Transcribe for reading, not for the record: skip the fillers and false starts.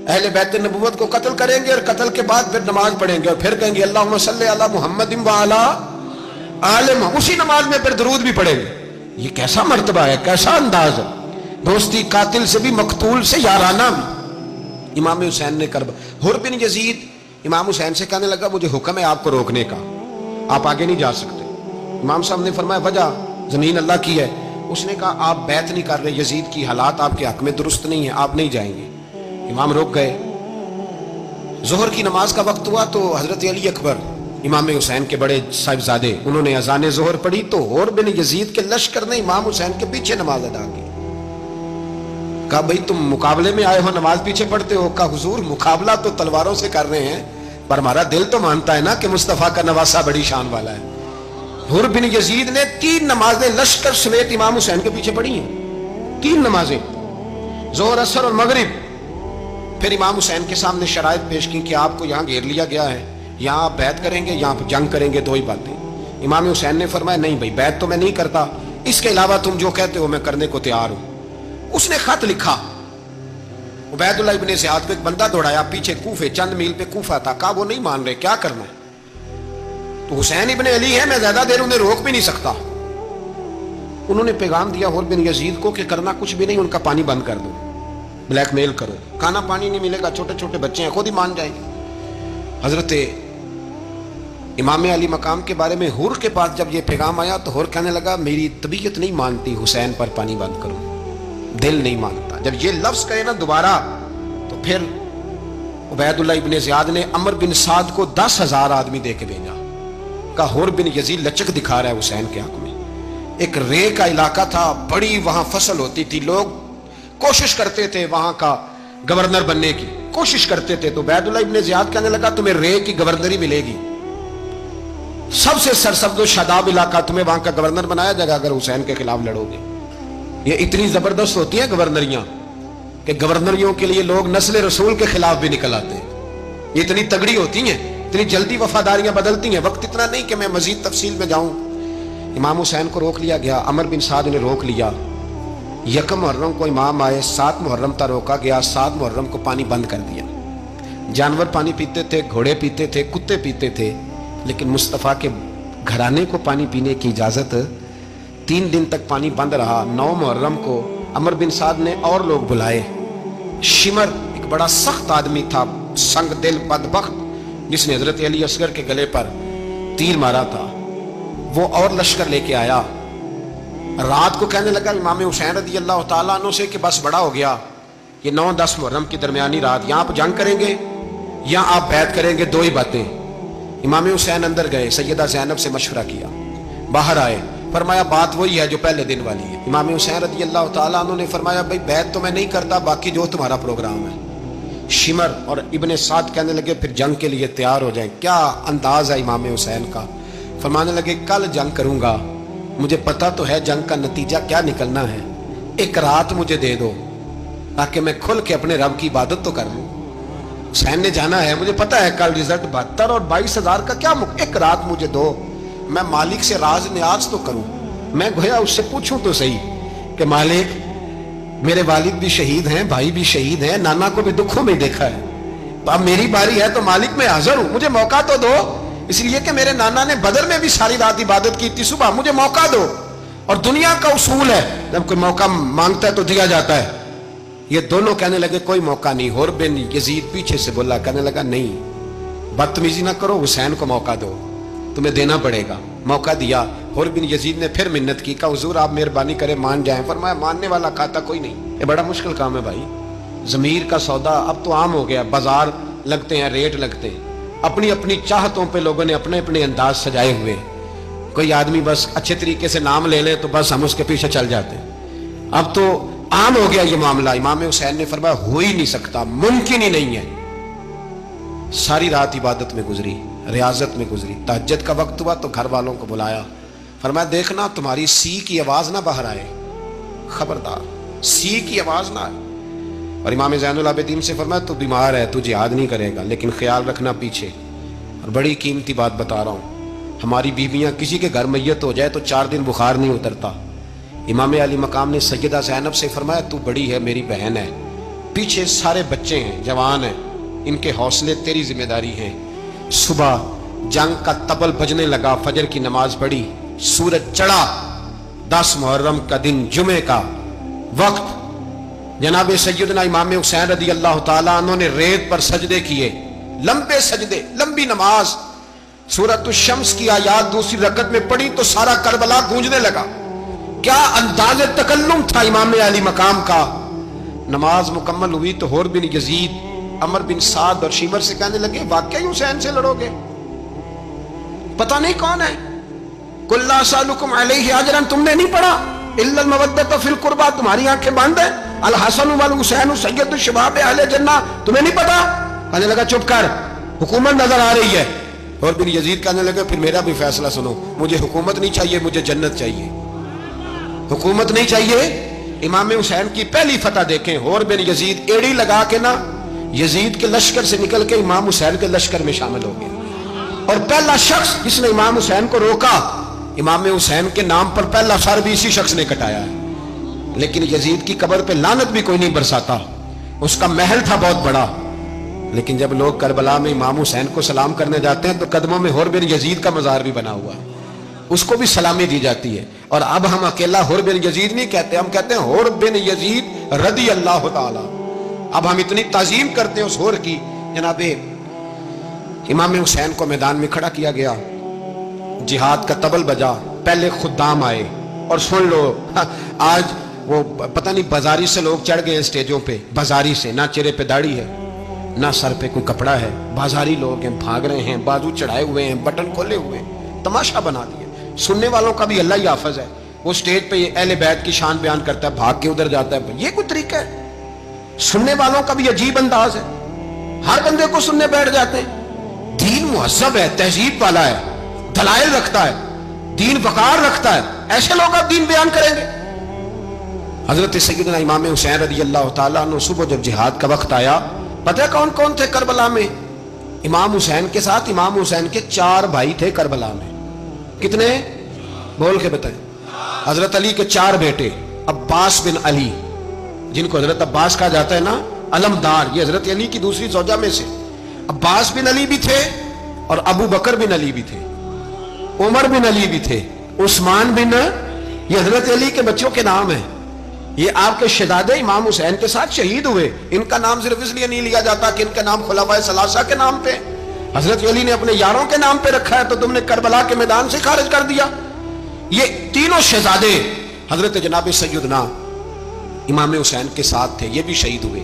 اہل بیت نبوت کو قتل کریں گے اور قتل کے بعد پھر نماز پڑھیں گے اور پھر کہیں گے اللہم صلی علی محمد و علی آل محمد، اسی نماز میں پھر درود بھی پڑھیں گے۔ یہ کیسا مرتبہ ہے، کیسا انداز ہے، دوستی قاتل سے بھی مقتول سے یارانہ بھی۔ امام حسین نے حر بن یزید امام حسین سے کہنے لگا مجھے حکم ہے آپ کو روکنے کا، آپ آگے نہیں جا سکتے۔ امام صاحب نے فرمایا وجہ؟ زمین اللہ کی ہے۔ اس نے کہا آپ بیعت نہیں کر رہے، یزید کی حالات آپ کے حق میں درست نہیں ہیں، آپ نہیں جائیں گے۔ امام رک گئے۔ ظہر کی نماز کا وقت ہوا تو حضرت علی اکبر امام حسین کے بڑے صاحبزادے انہوں نے اذان ظہر پڑھی تو حر بن یزید کے لشکر نے امام حسین کے پیچھے نماز ادا کی۔ کہا بھئی تم مقابلے میں آئے ہو نماز پیچھے پڑھتے ہو؟ کہا حضور مقابلہ تو تلواروں سے کر رہے ہیں پر ہمارا دل تو مانتا ہے نا کہ مصطفیٰ کا نواسہ بڑی شان والا ہے۔ حر بن یزید نے 3 نمازیں لشکر سمیت امام حسین کے پیچھے پڑھی ہیں، 3 نمازیں، ظہر اثر اور مغرب۔ پھر امام حسین کے سامنے شرائط پیش کی کہ آپ کو یہاں گھیر لیا گیا ہے، یہاں آپ بیعت کریں گے، یہاں جنگ کریں گے، 2 ہی باتیں۔ امام حسین نے فرمایا نہیں بھائی بیعت تو میں نہیں کرتا، اس کے علاوہ تم جو کہتے ہو میں کرنے کو تیار ہوں۔ اس نے خط لکھا، عبید اللہ ابن زیاد کو ایک بندہ دوڑایا پیچھے، کوفے چند میل پہ کوفہ تھا، کہا وہ نہیں مان رہے، کیا کرنا ہے؟ تو حسین ابن علی ہے، میں زیادہ دیر انہیں روک بھی نہیں سکتا۔ انہوں نے پیغام دیا حر بن یزید کو کہ کرنا کچھ بھی نہیں، ان کا پانی بند کر دو، بلیک میل کرو، کھانا پانی نہیں ملے گا، چھوٹے چھوٹے بچے ہیں، خود ہی مان جائیں گے۔ حضرت امام علی مقام کے بارے میں حر کے پاس جب یہ پیغام آیا تو حر کہنے لگا میری طبیعت نہیں مانتی حسین پر پانی بند کرو، دل نہیں مانتا۔ جب یہ لفظ کہے نا دوبارہ تو پھر عبید اللہ ابن زیاد نے عمر بن سعد کو 10,000 آدمی دے کے بھیجا، کہا حر بن یزید لچک دکھا رہا ہے حسین کے حق میں۔ ایک رے کا علاقہ تھا، بڑی وہاں فصل ہوتی تھی، لوگ کوشش کرتے تھے وہاں کا گورنر بننے کی کوشش کرتے تھے، تو عبید اللہ ابن زیاد کہنے لگا تمہیں رے کی گورنری ملے گی، سب سے سرسبز و شاداب علاقہ، تمہیں وہاں کا گورنر بنایا جائے گا اگر حسین کے خلاف لڑو گے۔ یہ اتنی زبردست ہوتی ہیں گورنریاں کہ گورنریوں کے لیے لوگ نسل رسول کے خلاف بھی نکل آتے ہیں، یہ اتنی تگڑی ہوتی ہیں، اتنی جلدی وفاداریاں بدلتی ہیں۔ وقت اتنا نہیں کہ میں مزید تفصیل میں جاؤں۔ امام حسین کو روک لیا گیا، عمر بن سعد نے روک لیا۔ 1 محرم کو امام آئے، 7 محرم تک روکا گیا، 7 محرم کو پانی بند کر دیا۔ جانور پانی پیتے تھے، گھوڑے پیتے تھے، کتے پیتے تھے، لیکن مصطفیٰ کے گھرانے کو پانی پینے کی اجازت 3 دن تک پانی بند رہا۔ 9 محرم کو عمر بن سعد نے اور لوگ بلائے۔ شمر ایک بڑا سخت آدمی تھا، سنگ دل بدبخت، جس نے حضرت علی اصغر کے گلے پر تیر مارا تھا، وہ اور لشکر لے کے آیا۔ رات کو کہنے لگا امام حسین رضی اللہ تعالیٰ عنہ سے کہ بس بڑا ہو گیا، یہ 9-10 محرم کی درمیانی رات، یہاں آپ جنگ کریں گے یا آپ بیعت کریں گے، 2 ہی باتیں۔ امام حسین اندر گئے، سیدہ زینب سے مشورہ کیا، باہر آئے، فرمایا بات وہی ہے جو پہلے دن والی ہے۔ امام حسین رضی اللہ تعالیٰ عنہ نے فرمایا بھائی بیعت تو میں نہیں کرتا، باقی جو تمہارا پروگرام ہے۔ شمر اور ابن سعد کہنے لگے پھر جنگ کے لیے تیار ہو جائیں۔ کیا انداز ہے امام حسین کا، فرمانے لگے کل جنگ کروں گا، مجھے پتا تو ہے جنگ کا نتیجہ کیا نکلنا ہے، 1 رات مجھے دے دو تاکہ میں کھل کے اپنے رب کی عبادت تو کر لوں۔ حسین نے جانا ہے، مجھے پتا ہے کل رزلٹ 72 اور 22,000 کا کیا 1 رات مجھے دو، میں مالک سے راز نیاز تو کروں، میں گویا اس سے پوچھوں تو صحیح کہ مالک میرے والد بھی شہید ہیں، بھائی بھی شہید ہیں، نانا کو بھی دکھوں میں دیکھا ہے، تو اب میری باری ہے تو مالک میں حاضر ہوں، مجھے موقع تو دو، اس لیے کہ میرے نانا نے بدر میں بھی ساری رات عبادت کی تھی، صبح مجھے موقع دو۔ اور دنیا کا اصول ہے جب کوئی موقع مانگتا ہے تو دیا جاتا ہے۔ یہ دونوں کہنے لگے کوئی موقع نہیں۔ حر بن یزید پیچھے سے بولا، کہنے لگا نہیں بدتمیزی نہ کرو، حسین کو موقع دو، تمہیں دینا پڑے گا۔ موقع دیا۔ حر بن یزید نے پھر منت کی، کہا حضور آپ مہربانی کریں مان جائیں۔ فرمایا ماننے والا کھاتا کوئی نہیں، یہ بڑا مشکل کام ہے بھائی، ضمیر کا سودا اب تو عام ہو گیا، بازار لگتے ہیں، ریٹ لگتے ہیں، اپنی اپنی چاہتوں پہ لوگوں نے اپنے اپنے انداز سجائے ہوئے، کوئی آدمی بس اچھے طریقے سے نام لے لے تو بس ہم اس کے پیچھے چل جاتے ہیں، اب تو عام ہو گیا یہ معاملہ۔ امام حسین نے فرمایا ہو ہی نہیں سکتا، ممکن ہی نہیں ہے۔ ساری رات عبادت میں گزری، ریاضت میں گزری، تہجد کا وقت ہوا تو گھر والوں کو بلایا، فرمایا دیکھنا تمہاری سی کی آواز نہ باہر آئے، خبردار سی کی آواز نہ آئے۔ اور امام زین العابدین سے فرمایا تو بیمار ہے، تو جہاد نہیں کرے گا، لیکن خیال رکھنا پیچھے۔ اور بڑی قیمتی بات بتا رہا ہوں، ہماری بیویاں کسی کے گھر میت ہو جائے تو 4 دن بخار نہیں اترتا۔ امام علی مقام نے سیدہ زینب سے فرمایا تو بڑی ہے، میری بہن ہے، پیچھے سارے بچے ہیں، جوان ہیں، ان کے حوصلے تیری ذمہ داری ہے۔ صبح جنگ کا طبل بجنے لگا، فجر کی نماز پڑھی، سورج چڑھا، 10 محرم کا دن، جمعے کا وقت، جناب سیدنا امام حسین رضی اللہ تعالیٰ عنہ نے ریت پر سجدے کیے، لمبے سجدے، لمبی نماز، سورۃ الشمس کی آیات دوسری رکعت میں پڑھی تو سارا کربلا گونجنے لگا۔ کیا انداز تکلم تھا امام علی مقام کا۔ نماز مکمل ہوئی تو حور بن یزید، عمر بن سعد اور شیمر سے کہنے لگے واقعی حسین سے لڑو گے؟ پتہ نہیں کون ہے۔ قل لا اسألکم علیہ اجرا، تم نے نہیں پڑھا؟ الا المودۃ فی القربى، تمہاری آنکھیں بند ہیں۔ الحسن والحسین سید الشباب اہل جنہ، تمہیں نہیں پتا؟ کہنے لگا چپ کر، حکومت نظر آ رہی ہے۔ اور بن یزید کہنے لگا پھر میرا بھی فیصلہ سنو، مجھے حکومت نہیں چاہیے، مجھے جنت چاہیے۔ حکومت نہیں چاہیے۔ امام حسین کی پہلی فتح دیکھیں، اور بن یزید ایڑی لگا کے نا یزید کے لشکر سے نکل کے امام حسین کے لشکر میں شامل ہو گئے، اور پہلا شخص جس نے امام حسین کو روکا، امام حسین کے نام پر پہلا سر بھی اسی شخص نے کٹایا ہے۔ لیکن یزید کی قبر پہ لعنت بھی کوئی نہیں برساتا، اس کا محل تھا بہت بڑا، لیکن جب لوگ کربلا میں امام حسین کو سلام کرنے جاتے ہیں تو قدموں میں حور بن یزید کا مزار بھی بنا ہوا ہے، اس کو بھی سلامی دی جاتی ہے۔ اور اب ہم اکیلا حور بن یزید نہیں کہتے، ہم کہتے ہیں حور بن یزید رضی اللہ تعالی۔ اب ہم اتنی تعظیم کرتے ہیں اس حور کی۔ جناب امام حسین کو میدان میں کھڑا کیا گیا، جہاد کا طبل بجا، پہلے خدام آئے، اور سن لو آج وہ پتہ نہیں بازاری سے لوگ چڑھ گئے ہیں اسٹیجوں پہ، بازاری سے، نہ چہرے پہ داڑھی ہے نہ سر پہ کوئی کپڑا ہے، بازاری لوگ ہیں، بھاگ رہے ہیں، بازو چڑھائے ہوئے ہیں، بٹن کھولے ہوئے ہیں، تماشا بنا دیا۔ سننے والوں کا بھی اللہ ہی حافظ ہے، وہ سٹیج پہ اہل بیت کی شان بیان کرتا ہے، بھاگ کے ادھر جاتا ہے، یہ کوئی طریقہ ہے؟ سننے والوں کا بھی عجیب انداز ہے، ہر بندے کو سننے بیٹھ جاتے ہیں۔ دین مہذب ہے، تہذیب والا ہے، دلائل رکھتا ہے، دین وقار رکھتا ہے، ایسے لوگ اب دین بیان کریں گے؟ حضرت سیدنا امام حسین رضی اللہ تعالیٰ عنہ صبح جب جہاد کا وقت آیا، پتہ ہے کون کون تھے کربلا میں؟ امام حسین کے ساتھ امام حسین کے 4 بھائی تھے کربلا میں۔ کتنے؟ بول کے بتائیں۔ حضرت علی کے 4 بیٹے، عباس بن علی، جن کو حضرت عباس کہا جاتا ہے نا، علمدار، یہ حضرت علی کی دوسری زوجہ میں سے عباس بن علی بھی تھے، اور ابو بکر بن علی بھی تھے، عمر بن علی بھی تھے، عثمان بن، یہ حضرت علی کے بچوں کے نام ہیں۔ یہ آپ کے شہزادے امام حسین کے ساتھ شہید ہوئے، ان کا نام صرف اس لیے نہیں لیا جاتا کہ ان کا نام خلفائے ثلاثہ کے نام پہ، حضرت علی نے اپنے یاروں کے نام پہ رکھا ہے تو تم نے کربلا کے میدان سے خارج کر دیا۔ یہ تینوں شہزادے حضرت جناب سیدنا امام حسین کے ساتھ تھے، یہ بھی شہید ہوئے۔